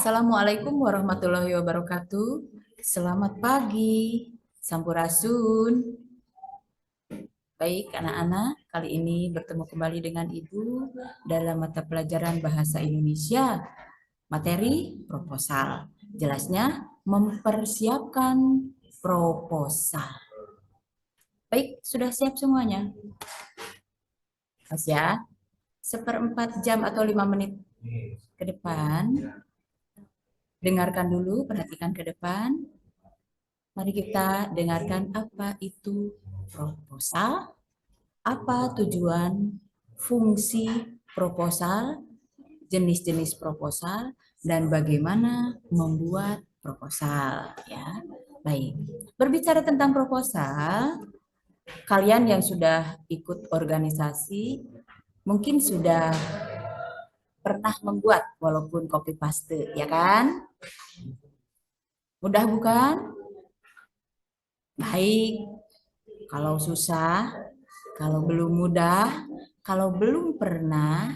Assalamualaikum warahmatullahi wabarakatuh. Selamat pagi, Sampurasun. Baik, anak-anak, kali ini bertemu kembali dengan Ibu dalam mata pelajaran Bahasa Indonesia, materi proposal. Jelasnya, mempersiapkan proposal. Baik, sudah siap semuanya? Mas ya, 1/4 jam atau 5 menit ke depan. Dengarkan dulu, perhatikan ke depan. Mari kita dengarkan apa itu proposal, apa tujuan, fungsi proposal, jenis-jenis proposal, dan bagaimana membuat proposal. Ya, baik. Berbicara tentang proposal, kalian yang sudah ikut organisasi mungkin sudah pernah membuat walaupun copy paste, ya kan? Mudah bukan? Baik. Kalau susah, kalau belum mudah, kalau belum pernah,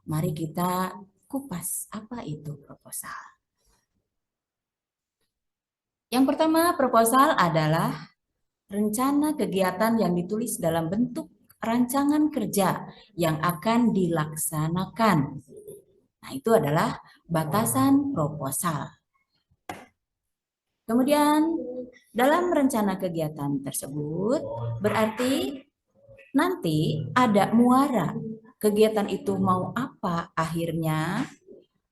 mari kita kupas apa itu proposal. Yang pertama, proposal adalah rencana kegiatan yang ditulis dalam bentuk rancangan kerja yang akan dilaksanakan. Nah, itu adalah batasan proposal. Kemudian, dalam rencana kegiatan tersebut, berarti nanti ada muara. Kegiatan itu mau apa akhirnya,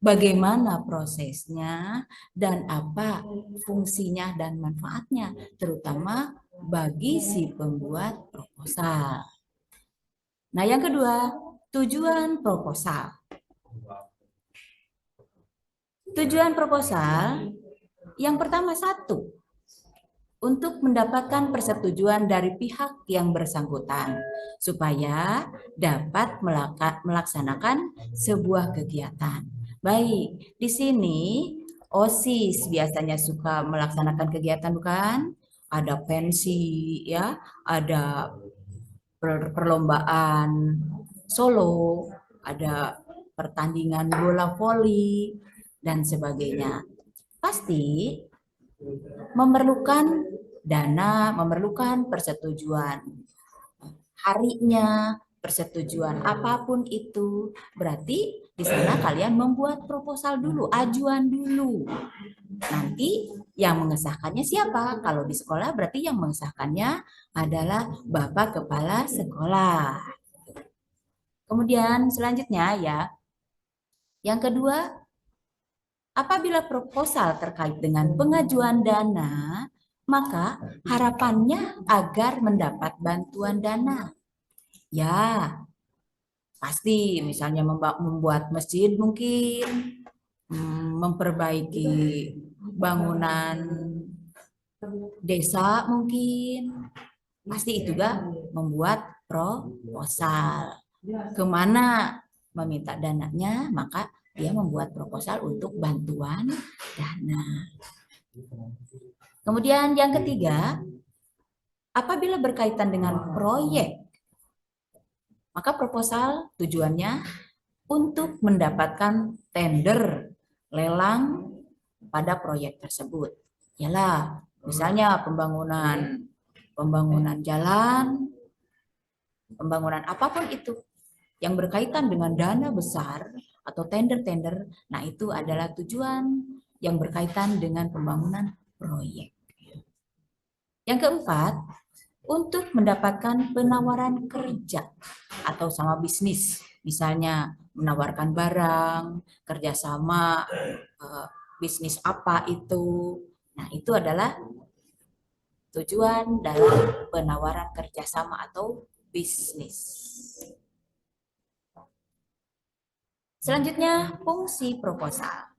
bagaimana prosesnya, dan apa fungsinya dan manfaatnya, terutama bagi si pembuat proposal. Nah, yang kedua, tujuan proposal. Tujuan proposal yang pertama satu, untuk mendapatkan persetujuan dari pihak yang bersangkutan supaya dapat melaksanakan sebuah kegiatan. Baik, di sini OSIS biasanya suka melaksanakan kegiatan bukan? Ada pensi ya, ada perlombaan solo, ada pertandingan bola voli dan sebagainya. Pasti memerlukan dana, memerlukan persetujuan. Harinya, persetujuan apapun itu. Berarti di sana kalian membuat proposal dulu, ajuan dulu. Nanti yang mengesahkannya siapa? Kalau di sekolah berarti yang mengesahkannya adalah Bapak Kepala Sekolah. Kemudian selanjutnya ya, yang kedua, apabila proposal terkait dengan pengajuan dana, maka harapannya agar mendapat bantuan dana. Ya, pasti misalnya membuat masjid mungkin, memperbaiki bangunan desa mungkin, pasti itu juga membuat proposal. Kemana meminta dananya, maka dia membuat proposal untuk bantuan dana. Kemudian yang ketiga, apabila berkaitan dengan proyek, maka proposal tujuannya untuk mendapatkan tender lelang pada proyek tersebut. Yalah, misalnya pembangunan jalan, pembangunan apapun itu yang berkaitan dengan dana besar atau tender-tender, nah itu adalah tujuan yang berkaitan dengan pembangunan proyek. Yang keempat, untuk mendapatkan penawaran kerja atau sama bisnis, misalnya menawarkan barang, kerjasama, bisnis apa itu. Nah, itu adalah tujuan dalam penawaran kerjasama atau bisnis. Selanjutnya, fungsi proposal.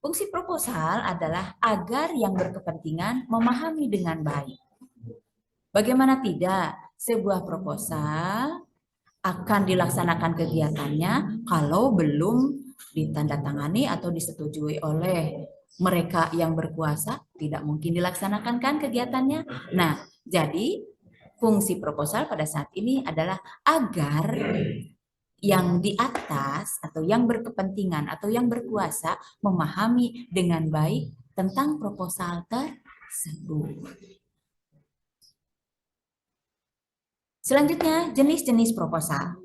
Fungsi proposal adalah agar yang berkepentingan memahami dengan baik. Bagaimana tidak, sebuah proposal akan dilaksanakan kegiatannya kalau belum ditandatangani atau disetujui oleh mereka yang berkuasa, tidak mungkin dilaksanakan kan kegiatannya. Nah, jadi fungsi proposal pada saat ini adalah agar yang di atas atau yang berkepentingan atau yang berkuasa memahami dengan baik tentang proposal tersebut. Selanjutnya, jenis-jenis proposal.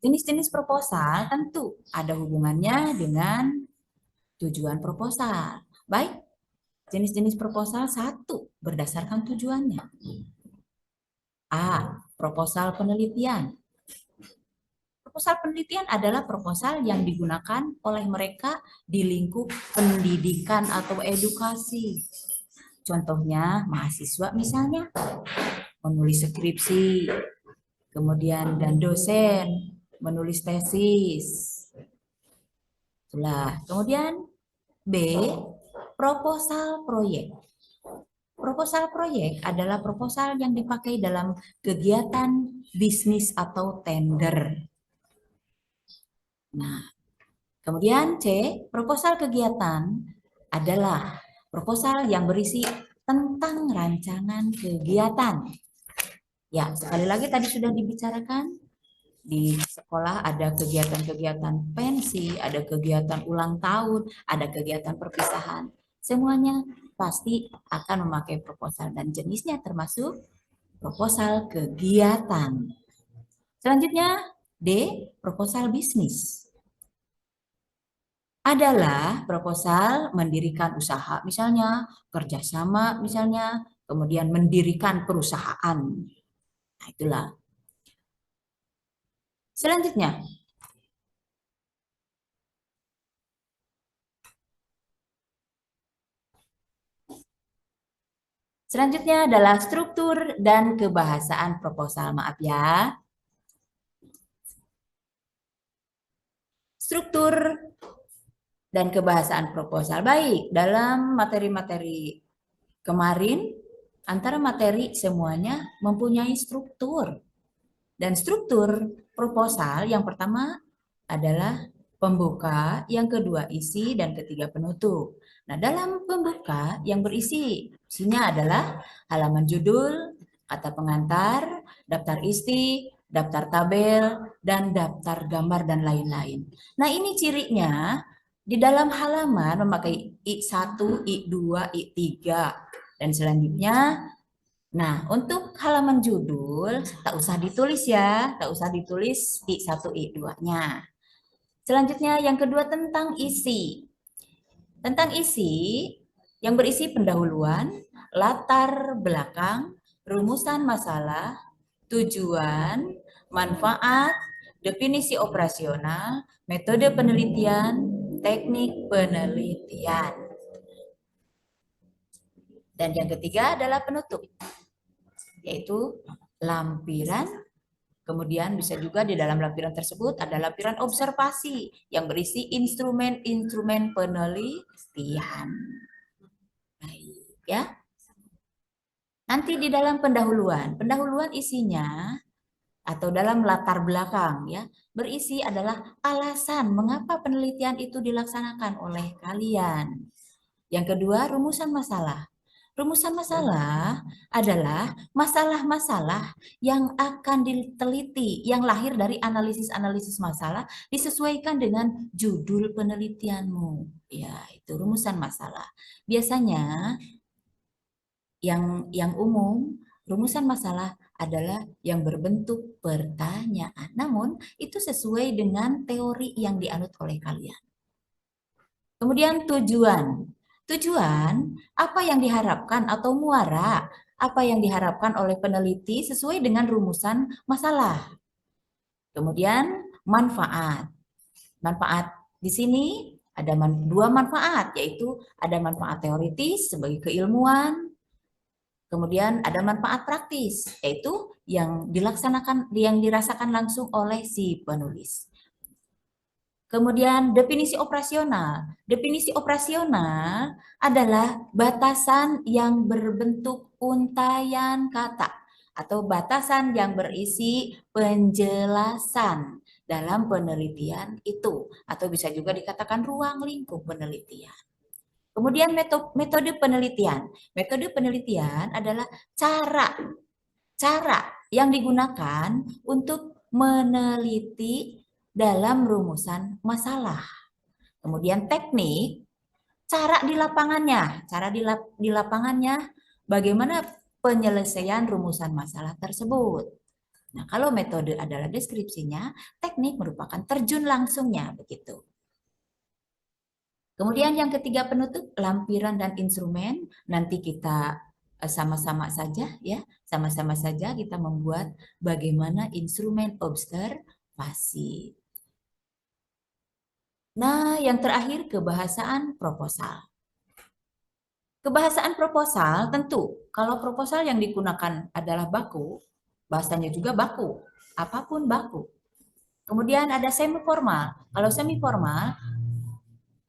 Jenis-jenis proposal tentu ada hubungannya dengan tujuan proposal. Baik, jenis-jenis proposal satu berdasarkan tujuannya. A. Proposal penelitian. Proposal penelitian adalah proposal yang digunakan oleh mereka di lingkup pendidikan atau edukasi. Contohnya mahasiswa misalnya menulis skripsi, kemudian dan dosen menulis tesis. Itulah. Kemudian B, proposal proyek. Proposal proyek adalah proposal yang dipakai dalam kegiatan bisnis atau tender. Nah, kemudian C, proposal kegiatan adalah proposal yang berisi tentang rancangan kegiatan. Ya, sekali lagi tadi sudah dibicarakan, di sekolah ada kegiatan-kegiatan pensi, ada kegiatan ulang tahun, ada kegiatan perpisahan. Semuanya pasti akan memakai proposal dan jenisnya termasuk proposal kegiatan. Selanjutnya D, proposal bisnis. Adalah proposal mendirikan usaha, misalnya kerjasama, misalnya kemudian mendirikan perusahaan. Nah, itulah. Selanjutnya, adalah struktur dan kebahasaan proposal. Maaf ya. Struktur dan kebahasaan proposal. Baik, dalam materi-materi kemarin, antara materi semuanya mempunyai struktur. Dan struktur proposal yang pertama adalah pembuka, yang kedua isi, dan ketiga penutup. Nah, dalam pembuka yang berisi, isinya adalah halaman judul, kata pengantar, daftar isi, daftar tabel, dan daftar gambar, dan lain-lain. Nah, ini cirinya di dalam halaman memakai I1, I2, I3, dan selanjutnya. Nah, untuk halaman judul, tak usah ditulis ya, tak usah ditulis I1, I2-nya. Selanjutnya, yang kedua tentang isi. Tentang isi, yang berisi pendahuluan, latar belakang, rumusan masalah, tujuan, manfaat, definisi operasional, metode penelitian, teknik penelitian. Dan yang ketiga adalah penutup, yaitu lampiran. Kemudian bisa juga di dalam lampiran tersebut ada lampiran observasi yang berisi instrumen-instrumen penelitian. Baik ya. Nanti di dalam pendahuluan isinya atau dalam latar belakang ya, berisi adalah alasan mengapa penelitian itu dilaksanakan oleh kalian. Yang kedua, rumusan masalah. Rumusan masalah adalah masalah-masalah yang akan diteliti, yang lahir dari analisis-analisis masalah disesuaikan dengan judul penelitianmu. Ya, itu rumusan masalah. Biasanya yang umum, rumusan masalah adalah yang berbentuk pertanyaan. Namun, itu sesuai dengan teori yang dianut oleh kalian. Kemudian tujuan. Tujuan, apa yang diharapkan atau muara, apa yang diharapkan oleh peneliti sesuai dengan rumusan masalah. Kemudian manfaat. Manfaat di sini ada dua manfaat, yaitu ada manfaat teoritis sebagai keilmuan, kemudian ada manfaat praktis, yaitu yang dilaksanakan, yang dirasakan langsung oleh si penulis. Kemudian definisi operasional. Definisi operasional adalah batasan yang berbentuk untaian kata atau batasan yang berisi penjelasan dalam penelitian itu, atau bisa juga dikatakan ruang lingkup penelitian. Kemudian metode penelitian. Metode penelitian adalah cara yang digunakan untuk meneliti dalam rumusan masalah. Kemudian teknik, cara di lapangannya. Cara di lapangannya bagaimana penyelesaian rumusan masalah tersebut. Nah, kalau metode adalah deskripsinya, teknik merupakan terjun langsungnya begitu. Kemudian yang ketiga penutup, lampiran dan instrumen. Nanti kita sama-sama saja ya, sama-sama saja kita membuat bagaimana instrumen observasi. Nah, yang terakhir kebahasaan proposal. Kebahasaan proposal tentu kalau proposal yang digunakan adalah baku, bahasanya juga baku, apapun baku. Kemudian ada semi formal. Kalau semi formal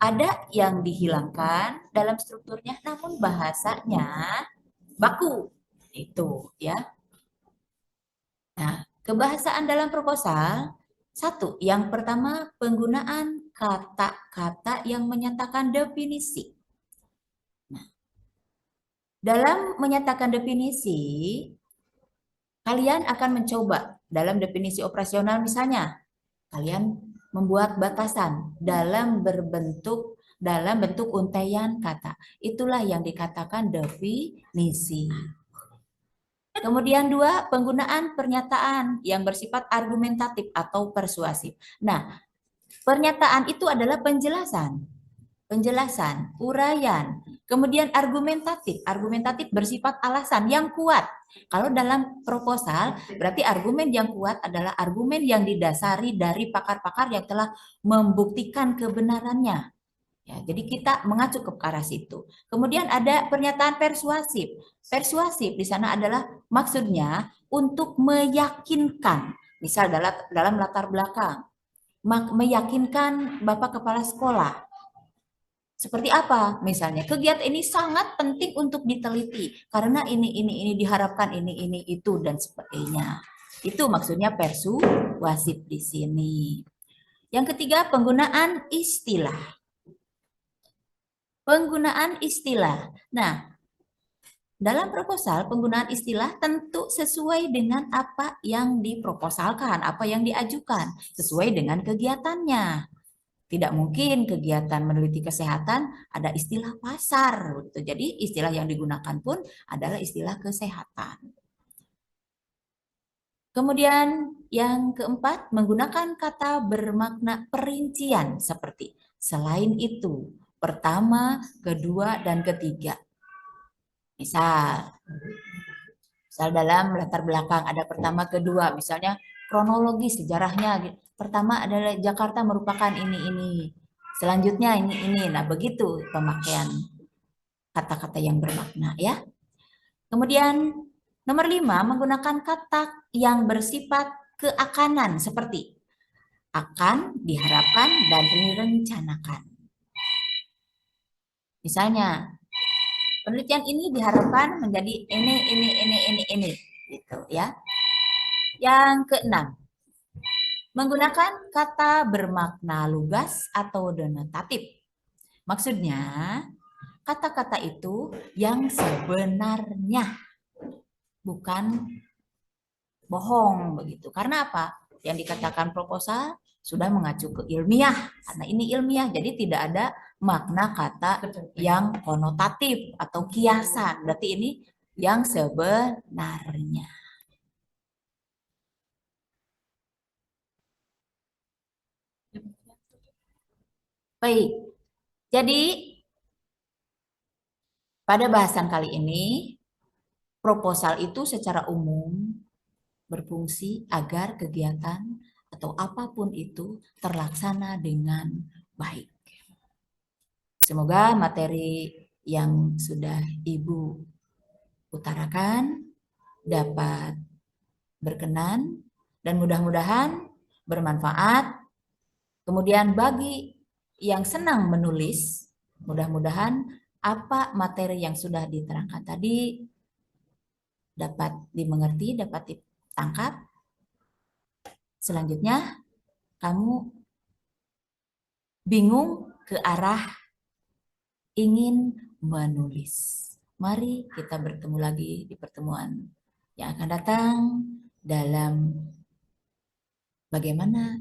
ada yang dihilangkan dalam strukturnya, namun bahasanya baku. Itu ya. Nah, kebahasaan dalam proposal, satu, yang pertama penggunaan kata-kata yang menyatakan definisi. Nah, dalam menyatakan definisi, kalian akan mencoba dalam definisi operasional misalnya, kalian membuat batasan dalam bentuk untaian kata. Itulah yang dikatakan definisi. Kemudian dua, penggunaan pernyataan yang bersifat argumentatif atau persuasif. Nah, pernyataan itu adalah penjelasan, uraian. Kemudian argumentatif, bersifat alasan yang kuat. Kalau dalam proposal, berarti argumen yang kuat adalah argumen yang didasari dari pakar-pakar yang telah membuktikan kebenarannya. Ya, jadi kita mengacu ke arah situ. Kemudian ada pernyataan persuasif. Persuasif di sana adalah maksudnya untuk meyakinkan, misal dalam latar belakang, meyakinkan Bapak Kepala Sekolah. Seperti apa? Misalnya, kegiatan ini sangat penting untuk diteliti karena ini diharapkan ini itu dan sebagainya. Itu maksudnya persuasif di sini. Yang ketiga, penggunaan istilah. Penggunaan istilah. Nah, dalam proposal penggunaan istilah tentu sesuai dengan apa yang diproposalkan, apa yang diajukan, sesuai dengan kegiatannya. Tidak mungkin kegiatan meneliti kesehatan ada istilah pasar. Gitu. Jadi istilah yang digunakan pun adalah istilah kesehatan. Kemudian yang keempat, menggunakan kata bermakna perincian seperti selain itu, pertama, kedua, dan ketiga. Misal dalam latar belakang ada pertama, kedua, misalnya kronologi sejarahnya. Pertama adalah Jakarta merupakan ini. Selanjutnya ini. Nah, begitu pemakaian kata-kata yang bermakna ya. Kemudian nomor 5, menggunakan kata yang bersifat keakanan seperti akan, diharapkan, dan direncanakan. Misalnya, penelitian ini diharapkan menjadi ini, gitu ya. Yang keenam, menggunakan kata bermakna lugas atau denotatif. Maksudnya, kata-kata itu yang sebenarnya, bukan bohong begitu. Karena apa? Yang dikatakan proposal sudah mengacu ke ilmiah. Karena ini ilmiah, jadi tidak ada makna kata yang konotatif atau kiasan. Berarti ini yang sebenarnya. Baik, jadi pada bahasan kali ini, proposal itu secara umum berfungsi agar kegiatan atau apapun itu terlaksana dengan baik. Semoga materi yang sudah Ibu utarakan dapat berkenan dan mudah-mudahan bermanfaat. Kemudian bagi yang senang menulis, mudah-mudahan apa materi yang sudah diterangkan tadi dapat dimengerti, dapat ditangkap. Selanjutnya, kamu bingung ke arah ingin menulis. Mari kita bertemu lagi di pertemuan yang akan datang dalam bagaimana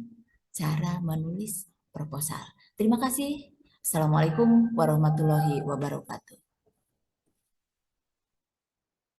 cara menulis proposal. Terima kasih. Assalamualaikum warahmatullahi wabarakatuh.